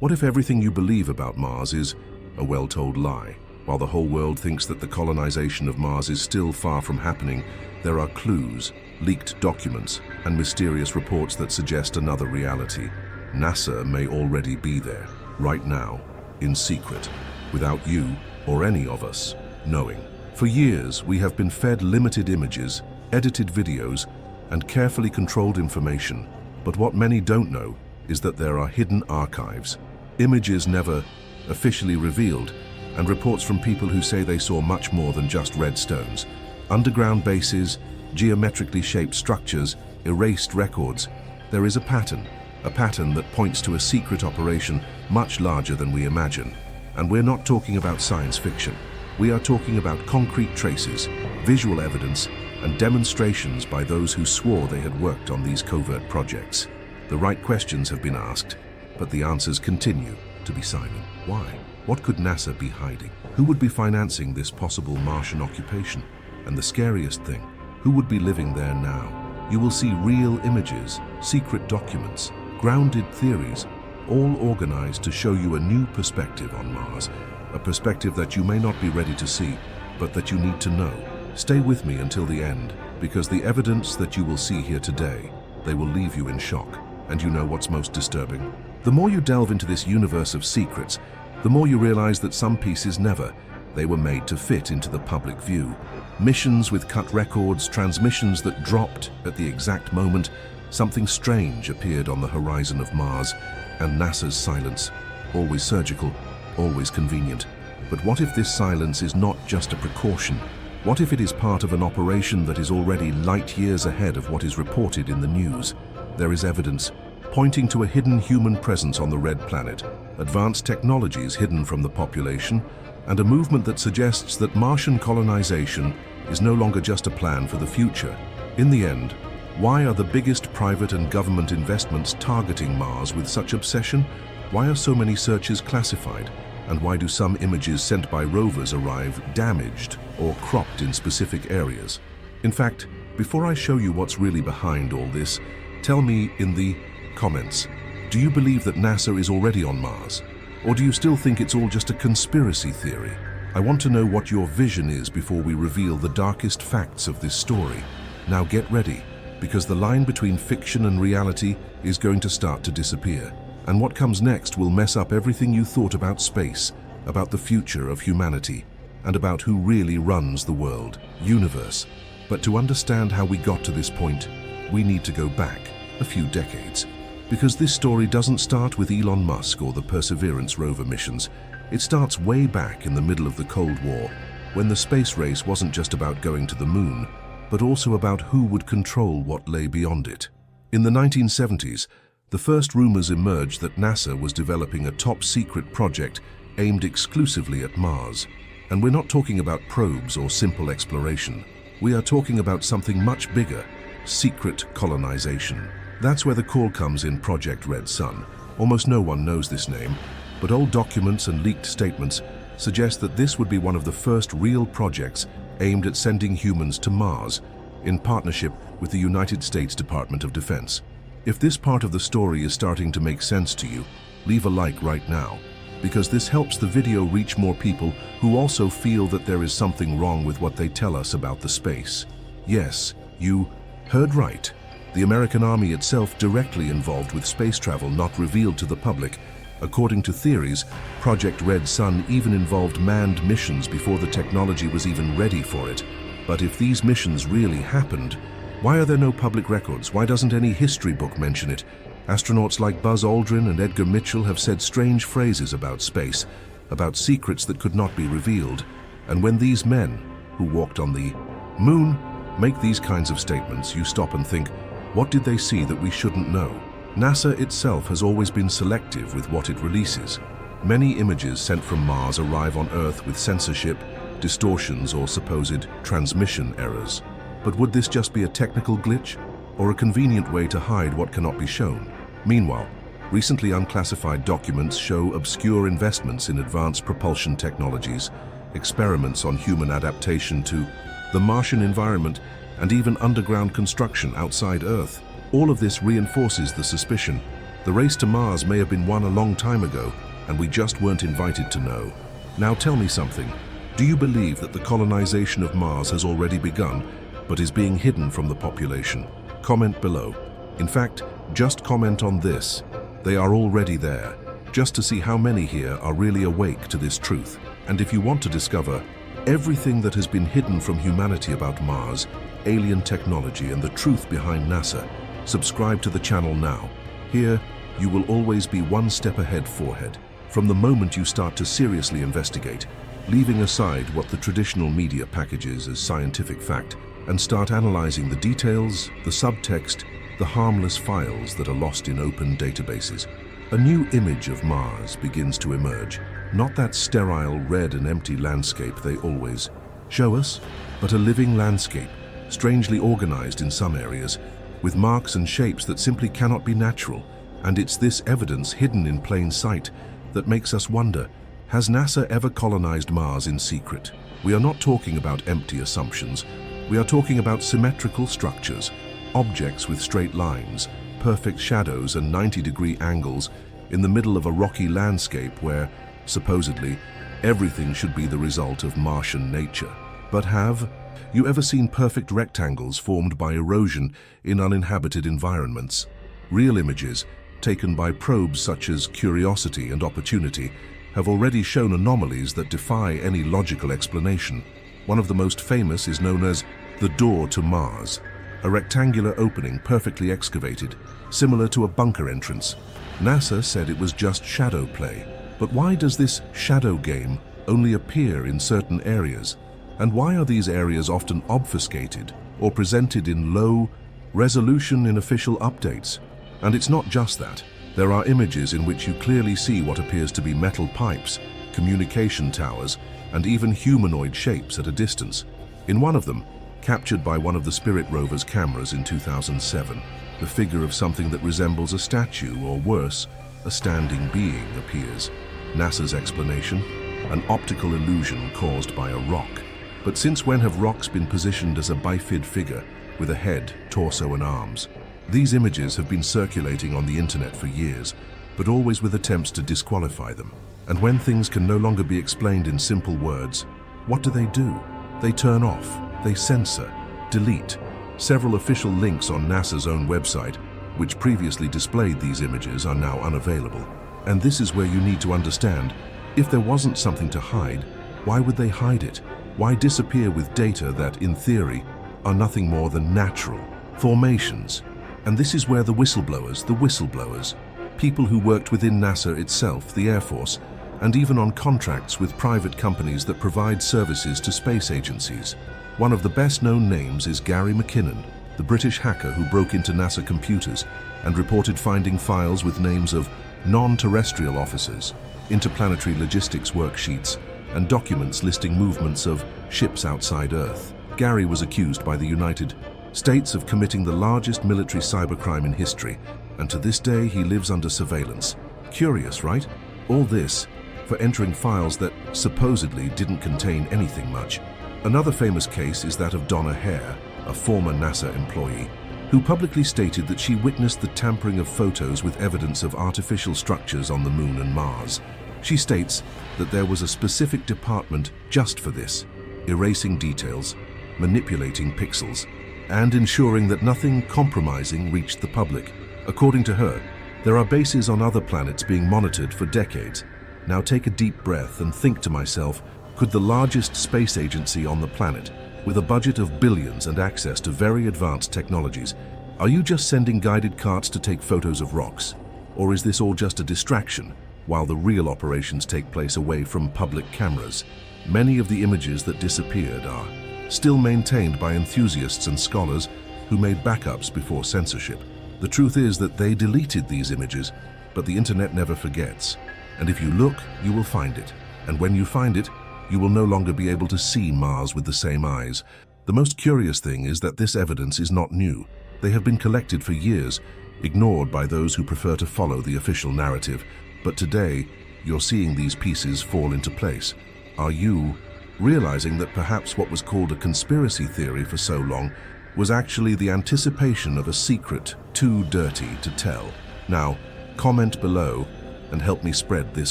What if everything you believe about Mars is a well-told lie? While the whole world thinks that the colonization of Mars is still far from happening, there are clues, leaked documents, and mysterious reports that suggest another reality. NASA may already be there, right now, in secret, without you or any of us knowing. For years, we have been fed limited images, edited videos, and carefully controlled information. But what many don't know is that there are hidden archives, images never officially revealed, and reports from people who say they saw much more than just red stones. Underground bases, geometrically shaped structures, erased records. There is a pattern that points to a secret operation much larger than we imagine. And we're not talking about science fiction. We are talking about concrete traces, visual evidence, and demonstrations by those who swore they had worked on these covert projects. The right questions have been asked, but the answers continue to be silent. Why? What could NASA be hiding? Who would be financing this possible Martian occupation? And the scariest thing, who would be living there now? You will see real images, secret documents, grounded theories, all organized to show you a new perspective on Mars, a perspective that you may not be ready to see, but that you need to know. Stay with me until the end, because the evidence that you will see here today, they will leave you in shock. And you know what's most disturbing? The more you delve into this universe of secrets, the more you realize that some pieces never. They were made to fit into the public view. Missions with cut records, transmissions that dropped at the exact moment. Something strange appeared on the horizon of Mars, and NASA's silence, always surgical, always convenient. But what if this silence is not just a precaution? What if it is part of an operation that is already light years ahead of what is reported in the news? There is evidence pointing to a hidden human presence on the red planet, advanced technologies hidden from the population, and a movement that suggests that Martian colonization is no longer just a plan for the future. In the end, why are the biggest private and government investments targeting Mars with such obsession? Why are so many searches classified? And why do some images sent by rovers arrive damaged or cropped in specific areas? In fact, before I show you what's really behind all this, tell me in the comments, do you believe that NASA is already on Mars? Or do you still think it's all just a conspiracy theory? I want to know what your vision is before we reveal the darkest facts of this story. Now get ready, because the line between fiction and reality is going to start to disappear. And what comes next will mess up everything you thought about space, about the future of humanity, and about who really runs the world, universe. But to understand how we got to this point, we need to go back a few decades. Because this story doesn't start with Elon Musk or the Perseverance rover missions. It starts way back in the middle of the Cold War, when the space race wasn't just about going to the moon, but also about who would control what lay beyond it. In the 1970s, the first rumors emerged that NASA was developing a top-secret project aimed exclusively at Mars. And we're not talking about probes or simple exploration. We are talking about something much bigger, secret colonization. That's where the call comes in Project Red Sun. Almost no one knows this name, but old documents and leaked statements suggest that this would be one of the first real projects aimed at sending humans to Mars, in partnership with the United States Department of Defense. If this part of the story is starting to make sense to you, leave a like right now, because this helps the video reach more people who also feel that there is something wrong with what they tell us about the space. Yes, you heard right. The American Army itself directly involved with space travel not revealed to the public. According to theories, Project Red Sun even involved manned missions before the technology was even ready for it. But if these missions really happened, why are there no public records? Why doesn't any history book mention it? Astronauts like Buzz Aldrin and Edgar Mitchell have said strange phrases about space, about secrets that could not be revealed. And when these men, who walked on the moon, make these kinds of statements, you stop and think, what did they see that we shouldn't know? NASA itself has always been selective with what it releases. Many images sent from Mars arrive on Earth with censorship, distortions, or supposed transmission errors. But would this just be a technical glitch, or a convenient way to hide what cannot be shown? Meanwhile, recently unclassified documents show obscure investments in advanced propulsion technologies, experiments on human adaptation to the Martian environment, and even underground construction outside Earth. All of this reinforces the suspicion The race to Mars may have been won a long time ago, and we just weren't invited to know. Now tell me something. Do you believe that the colonization of Mars has already begun, but is being hidden from the population? Comment below. In fact, just comment on this. They are already there, just to see how many here are really awake to this truth. And if you want to discover everything that has been hidden from humanity about Mars, alien technology, and the truth behind NASA, subscribe to the channel now. Here, you will always be one step ahead forehead, from the moment you start to seriously investigate, leaving aside what the traditional media packages as scientific fact, and start analyzing the details, the subtext, the harmless files that are lost in open databases. A new image of Mars begins to emerge, not that sterile, red and empty landscape they always show us, but a living landscape, strangely organized in some areas, with marks and shapes that simply cannot be natural. And it's this evidence hidden in plain sight that makes us wonder, has NASA ever colonized Mars in secret? We are not talking about empty assumptions. We are talking about symmetrical structures, objects with straight lines, perfect shadows and 90-degree angles in the middle of a rocky landscape where, supposedly, everything should be the result of Martian nature. But have you ever seen perfect rectangles formed by erosion in uninhabited environments? Real images, taken by probes such as Curiosity and Opportunity, have already shown anomalies that defy any logical explanation. One of the most famous is known as the door to Mars, a rectangular opening perfectly excavated, similar to a bunker entrance. NASA said it was just shadow play. But why does this shadow game only appear in certain areas? And why are these areas often obfuscated or presented in low resolution in official updates? And it's not just that. There are images in which you clearly see what appears to be metal pipes, communication towers, and even humanoid shapes at a distance. In one of them, captured by one of the Spirit rover's cameras in 2007, the figure of something that resembles a statue, or worse, a standing being, appears. NASA's explanation? An optical illusion caused by a rock. But since when have rocks been positioned as a bifid figure with a head, torso and arms? These images have been circulating on the internet for years, but always with attempts to disqualify them. And when things can no longer be explained in simple words, what do? They turn off, they censor, delete. Several official links on NASA's own website, which previously displayed these images, are now unavailable. And this is where you need to understand, if there wasn't something to hide, why would they hide it? Why disappear with data that, in theory, are nothing more than natural formations? And this is where the whistleblowers, people who worked within NASA itself, the Air Force, and even on contracts with private companies that provide services to space agencies. One of the best-known names is Gary McKinnon, the British hacker who broke into NASA computers and reported finding files with names of non-terrestrial officers, interplanetary logistics worksheets, and documents listing movements of ships outside Earth. Gary was accused by the United States of committing the largest military cybercrime in history, and to this day he lives under surveillance. Curious, right? All this for entering files that supposedly didn't contain anything much. Another famous case is that of Donna Hare, a former NASA employee, who publicly stated that she witnessed the tampering of photos with evidence of artificial structures on the Moon and Mars. She states that there was a specific department just for this, erasing details, manipulating pixels, and ensuring that nothing compromising reached the public. According to her, there are bases on other planets being monitored for decades. Now take a deep breath and think to myself, could the largest space agency on the planet, with a budget of billions and access to very advanced technologies, are you just sending guided carts to take photos of rocks? Or is this all just a distraction, while the real operations take place away from public cameras? Many of the images that disappeared are still maintained by enthusiasts and scholars who made backups before censorship. The truth is that they deleted these images, but the internet never forgets. And if you look, you will find it. And when you find it, you will no longer be able to see Mars with the same eyes. The most curious thing is that this evidence is not new. They have been collected for years, ignored by those who prefer to follow the official narrative. But today, you're seeing these pieces fall into place. Are you realizing that perhaps what was called a conspiracy theory for so long was actually the anticipation of a secret too dirty to tell? Now, Comment below and help me spread this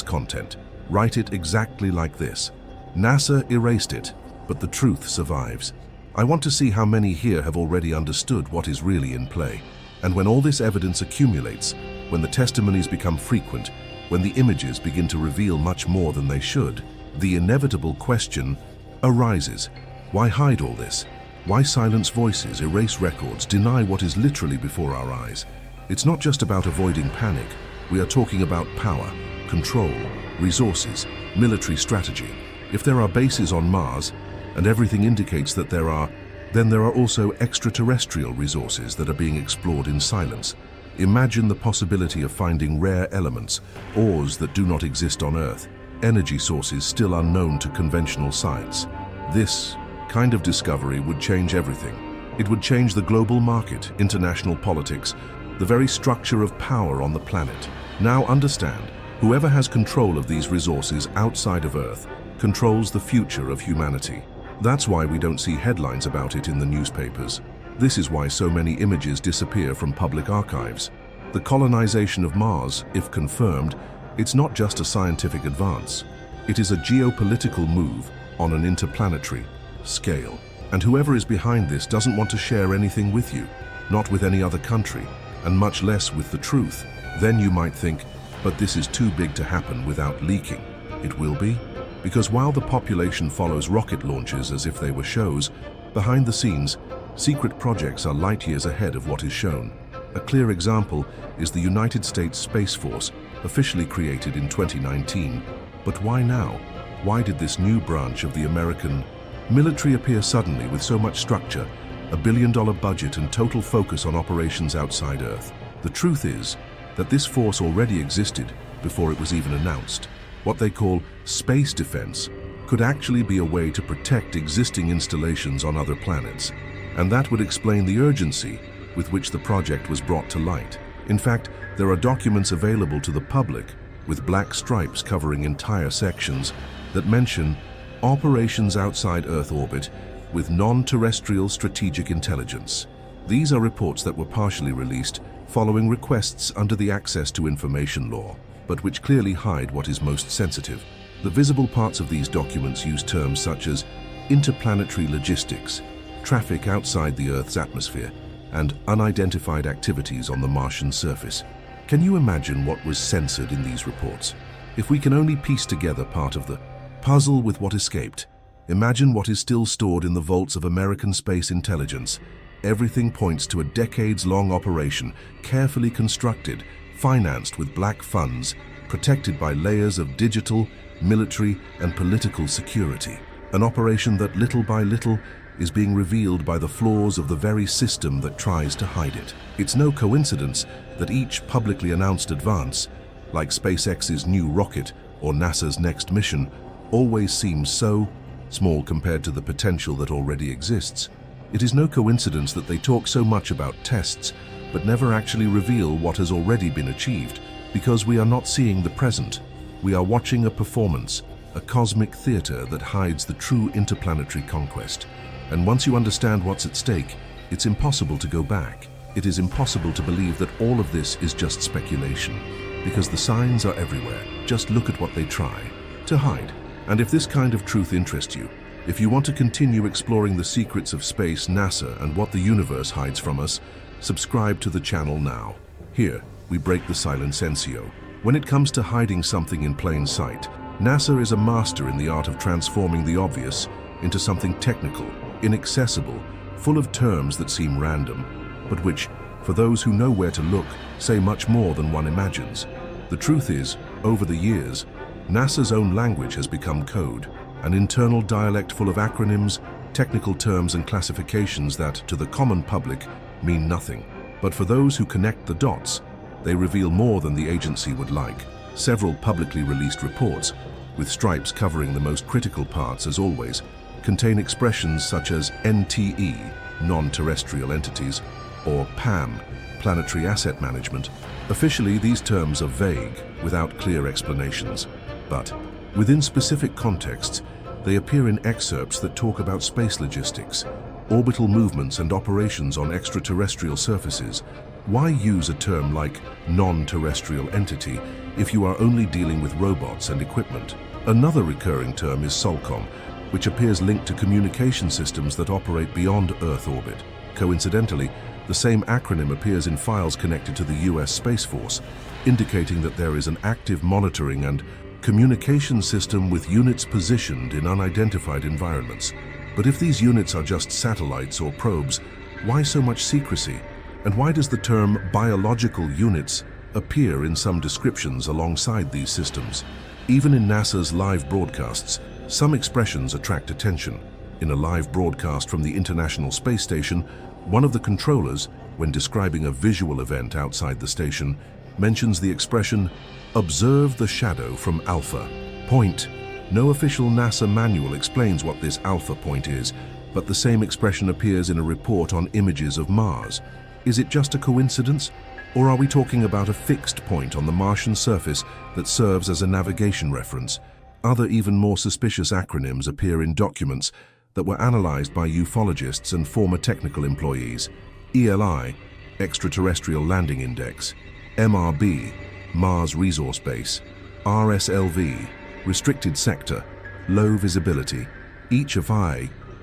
content. Write it exactly like this. NASA erased it, but the truth survives. I want to see how many here have already understood what is really in play. And when all this evidence accumulates, when the testimonies become frequent, when the images begin to reveal much more than they should, the inevitable question arises. Why hide all this? Why silence voices, erase records, deny what is literally before our eyes? It's not just about avoiding panic. We are talking about power, control, resources, military strategy. If there are bases on Mars, and everything indicates that there are, then there are also extraterrestrial resources that are being explored in silence. Imagine the possibility of finding rare elements, ores that do not exist on Earth, energy sources still unknown to conventional science. This kind of discovery would change everything. It would change the global market, international politics, the very structure of power on the planet. Now understand, whoever has control of these resources outside of Earth controls the future of humanity. That's why we don't see headlines about it in the newspapers. This is why so many images disappear from public archives. The colonization of Mars, if confirmed, it's not just a scientific advance. It is a geopolitical move on an interplanetary scale. And whoever is behind this doesn't want to share anything with you, not with any other country, and much less with the truth. Then you might think, but this is too big to happen without leaking. It will be, because while the population follows rocket launches as if they were shows, behind the scenes, secret projects are light years ahead of what is shown. A clear example is the United States Space Force, officially created in 2019. But why now? Why did this new branch of the American military appear suddenly with so much structure, $1 billion budget and total focus on operations outside Earth? The truth is that this force already existed before it was even announced. What they call space defense could actually be a way to protect existing installations on other planets. And that would explain the urgency with which the project was brought to light. In fact, there are documents available to the public with black stripes covering entire sections that mention operations outside Earth orbit with non-terrestrial strategic intelligence. These are reports that were partially released following requests under the Access to Information Law, but which clearly hide what is most sensitive. The visible parts of these documents use terms such as interplanetary logistics, traffic outside the Earth's atmosphere, and unidentified activities on the Martian surface. Can you imagine what was censored in these reports? If we can only piece together part of the puzzle with what escaped, imagine what is still stored in the vaults of American space intelligence. Everything points to a decades-long operation, carefully constructed, financed with black funds, protected by layers of digital, military, and political security. An operation that little by little is being revealed by the flaws of the very system that tries to hide it. It's no coincidence that each publicly announced advance, like SpaceX's new rocket or NASA's next mission, always seems so small compared to the potential that already exists. It is no coincidence that they talk so much about tests, but never actually reveal what has already been achieved, because we are not seeing the present. We are watching a performance, a cosmic theater that hides the true interplanetary conquest. And once you understand what's at stake, it's impossible to go back. It is impossible to believe that all of this is just speculation, because the signs are everywhere. Just look at what they try to hide. And if this kind of truth interests you, if you want to continue exploring the secrets of space, NASA, and what the universe hides from us, subscribe to the channel now. Here, we break the silencentio. When it comes to hiding something in plain sight, NASA is a master in the art of transforming the obvious into something technical, inaccessible, full of terms that seem random, but which, for those who know where to look, say much more than one imagines. The truth is, over the years, NASA's own language has become code, an internal dialect full of acronyms, technical terms and classifications that, to the common public, mean nothing. But for those who connect the dots, they reveal more than the agency would like. Several publicly released reports, with stripes covering the most critical parts as always, contain expressions such as NTE, non-terrestrial entities, or PAM, planetary asset management. Officially, these terms are vague, without clear explanations. But within specific contexts, they appear in excerpts that talk about space logistics, orbital movements and operations on extraterrestrial surfaces, Why use a term like non-terrestrial entity if you are only dealing with robots and equipment? Another recurring term is SOLCOM, which appears linked to communication systems that operate beyond Earth orbit. Coincidentally, the same acronym appears in files connected to the US Space Force, indicating that there is an active monitoring and communication system with units positioned in unidentified environments. But if these units are just satellites or probes, why so much secrecy? And why does the term biological units appear in some descriptions alongside these systems? Even in NASA's live broadcasts, some expressions attract attention. In a live broadcast from the International Space Station, one of the controllers, when describing a visual event outside the station, mentions the expression, "Observe the shadow from Alpha Point." No official NASA manual explains what this Alpha Point is, but the same expression appears in a report on images of Mars. Is it just a coincidence, or are we talking about a fixed point on the Martian surface that serves as a navigation reference? Other even more suspicious acronyms appear in documents that were analyzed by ufologists and former technical employees. ELI, Extraterrestrial Landing Index; MRB, Mars Resource Base; RSLV, Restricted Sector, Low Visibility. Each of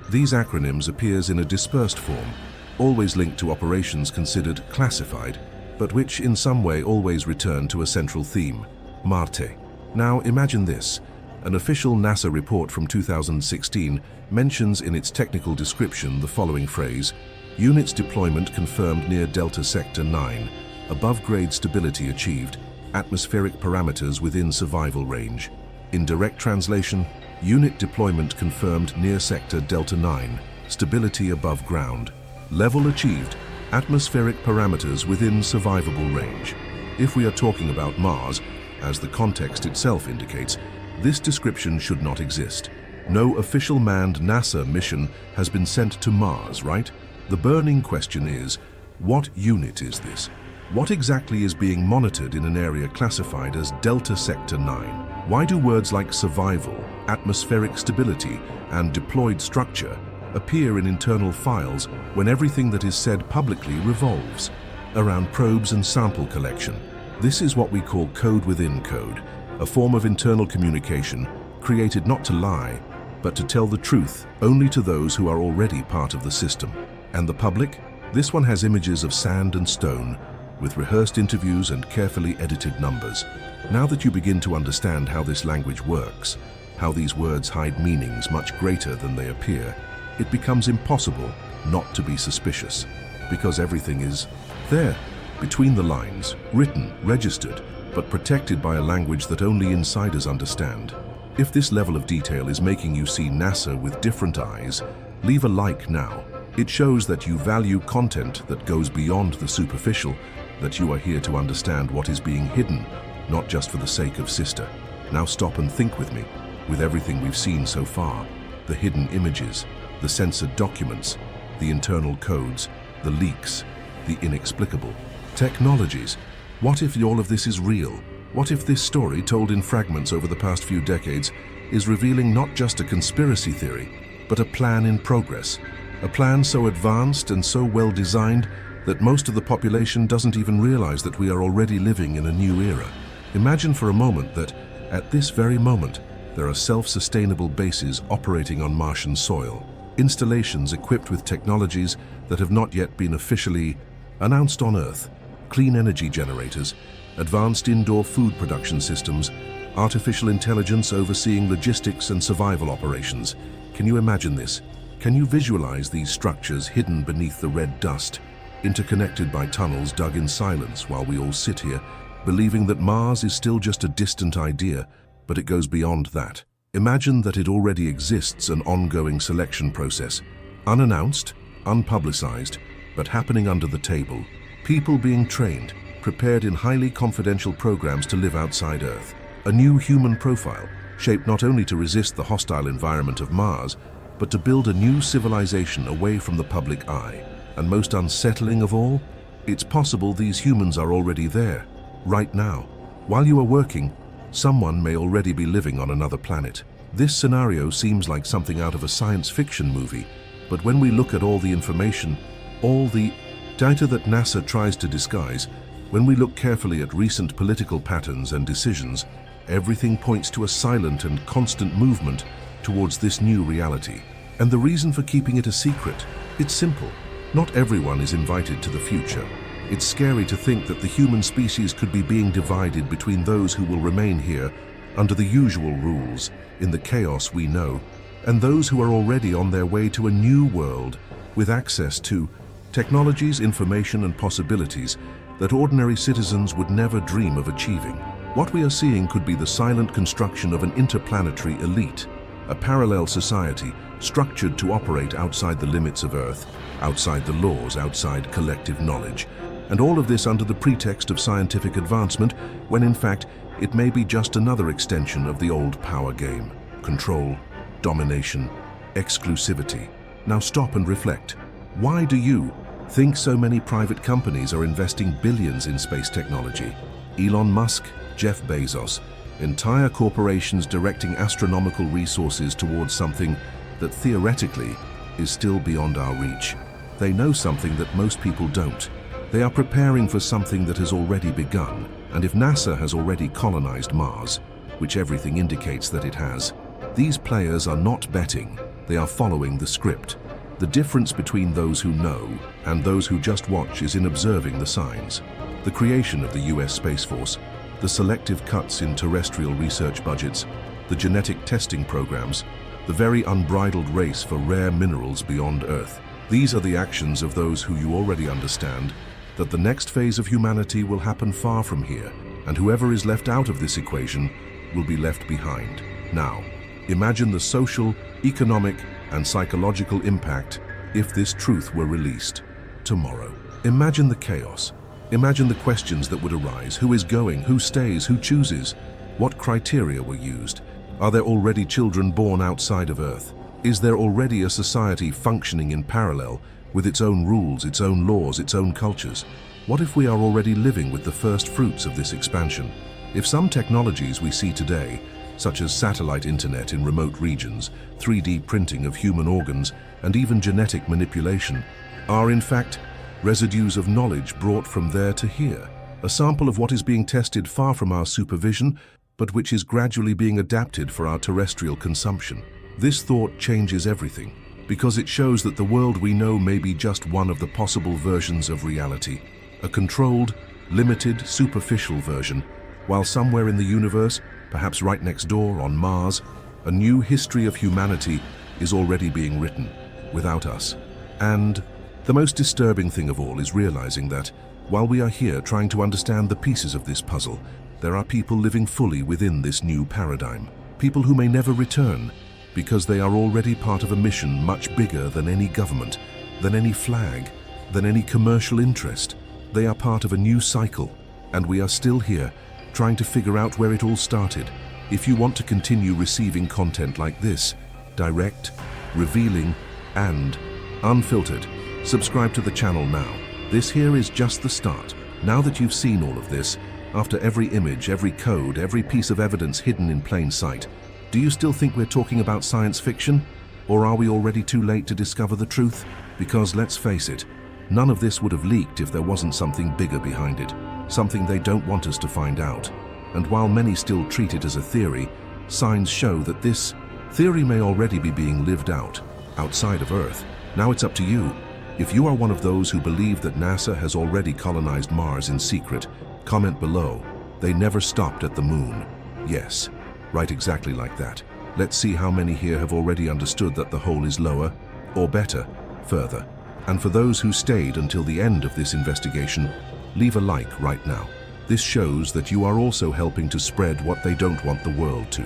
these acronyms appears in a dispersed form, always linked to operations considered classified, but which in some way always return to a central theme, Marte. Now imagine this. An official NASA report from 2016 mentions in its technical description the following phrase: "Units deployment confirmed near Delta Sector 9, above-grade stability achieved, atmospheric parameters within survival range." In direct translation, unit deployment confirmed near Sector Delta 9, stability above ground. Level achieved, atmospheric parameters within survivable range. If we are talking about Mars, as the context itself indicates, this description should not exist. No official manned NASA mission has been sent to Mars, right? The burning question is, what unit is this? What exactly is being monitored in an area classified as Delta Sector 9? Why do words like survival, atmospheric stability, and deployed structure appear in internal files when everything that is said publicly revolves around probes and sample collection? This is what we call code within code, a form of internal communication created not to lie, but to tell the truth only to those who are already part of the system. And the public? This one has images of sand and stone, with rehearsed interviews and carefully edited numbers. Now that you begin to understand how this language works, how these words hide meanings much greater than they appear, it becomes impossible not to be suspicious, because everything is there, between the lines, written, registered, but protected by a language that only insiders understand. If this level of detail is making you see NASA with different eyes, leave a like now. It shows that you value content that goes beyond the superficial, that you are here to understand what is being hidden, not just for the sake of sister. Now stop and think with me. With everything we've seen so far, the hidden images, the censored documents, the internal codes, the leaks, the inexplicable technologies. What if all of this is real? What if this story, told in fragments over the past few decades, is revealing not just a conspiracy theory, but a plan in progress? A plan so advanced and so well designed that most of the population doesn't even realize that we are already living in a new era. Imagine for a moment that, at this very moment, there are self-sustainable bases operating on Martian soil, installations equipped with technologies that have not yet been officially announced on Earth, clean energy generators, advanced indoor food production systems, artificial intelligence overseeing logistics and survival operations. Can you imagine this? Can you visualize these structures hidden beneath the red dust, interconnected by tunnels dug in silence while we all sit here, believing that Mars is still just a distant idea, but it goes beyond that? Imagine that it already exists, an ongoing selection process, unannounced, unpublicized, but happening under the table. People being trained, prepared in highly confidential programs to live outside Earth. A new human profile, shaped not only to resist the hostile environment of Mars, but to build a new civilization away from the public eye. And most unsettling of all, it's possible these humans are already there, right now. While you are working, someone may already be living on another planet. This scenario seems like something out of a science fiction movie, but when we look at all the information, all the Data that NASA tries to disguise. When we look carefully at recent political patterns and decisions, everything points to a silent and constant movement towards this new reality. And the reason for keeping it a secret? It's simple. Not everyone is invited to the future. It's scary to think that the human species could be being divided between those who will remain here under the usual rules, in the chaos we know, and those who are already on their way to a new world with access to technologies, information, and possibilities that ordinary citizens would never dream of achieving. What we are seeing could be the silent construction of an interplanetary elite, a parallel society structured to operate outside the limits of Earth, outside the laws, outside collective knowledge. And all of this under the pretext of scientific advancement, when in fact it may be just another extension of the old power game. Control, domination, exclusivity. Now stop and reflect. Why do you think so many private companies are investing billions in space technology? Elon Musk, Jeff Bezos, entire corporations directing astronomical resources towards something that theoretically is still beyond our reach. They know something that most people don't. They are preparing for something that has already begun. And if NASA has already colonized Mars, which everything indicates that it has, these players are not betting, they are following the script. The difference between those who know and those who just watch is in observing the signs. The creation of the US Space Force, the selective cuts in terrestrial research budgets, the genetic testing programs, the very unbridled race for rare minerals beyond Earth. These are the actions of those who you already understand that the next phase of humanity will happen far from here, and whoever is left out of this equation will be left behind. Now, imagine the social, economic, and psychological impact if this truth were released tomorrow. Imagine the chaos. Imagine the questions that would arise. Who is going? Who stays? Who chooses? What criteria were used? Are there already children born outside of Earth? Is there already a society functioning in parallel with its own rules, its own laws, its own cultures? What if we are already living with the first fruits of this expansion? If some technologies we see today, such as satellite internet in remote regions, 3D printing of human organs, and even genetic manipulation, are in fact residues of knowledge brought from there to here, a sample of what is being tested far from our supervision, but which is gradually being adapted for our terrestrial consumption. This thought changes everything, because it shows that the world we know may be just one of the possible versions of reality, a controlled, limited, superficial version, while somewhere in the universe, perhaps right next door on Mars, a new history of humanity is already being written, without us. And the most disturbing thing of all is realizing that, while we are here trying to understand the pieces of this puzzle, there are people living fully within this new paradigm. People who may never return, because they are already part of a mission much bigger than any government, than any flag, than any commercial interest. They are part of a new cycle, and we are still here, trying to figure out where it all started. If you want to continue receiving content like this, direct, revealing, and unfiltered, subscribe to the channel now. This here is just the start. Now that you've seen all of this, after every image, every code, every piece of evidence hidden in plain sight, do you still think we're talking about science fiction? Or are we already too late to discover the truth? Because let's face it, none of this would have leaked if there wasn't something bigger behind it, something they don't want us to find out. And while many still treat it as a theory, signs show that this theory may already be being lived out, outside of Earth. Now it's up to you. If you are one of those who believe that NASA has already colonized Mars in secret, comment below. They never stopped at the moon. Yes, right, exactly like that. Let's see how many here have already understood that the hole is lower, or better, further. And for those who stayed until the end of this investigation, leave a like right now. This shows that you are also helping to spread what they don't want the world to.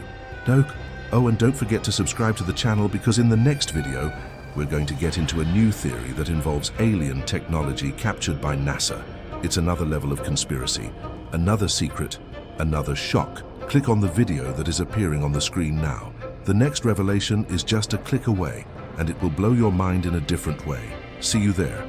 Oh, and don't forget to subscribe to the channel, because in the next video, we're going to get into a new theory that involves alien technology captured by NASA. It's another level of conspiracy, another secret, another shock. Click on the video that is appearing on the screen now. The next revelation is just a click away, and it will blow your mind in a different way. See you there.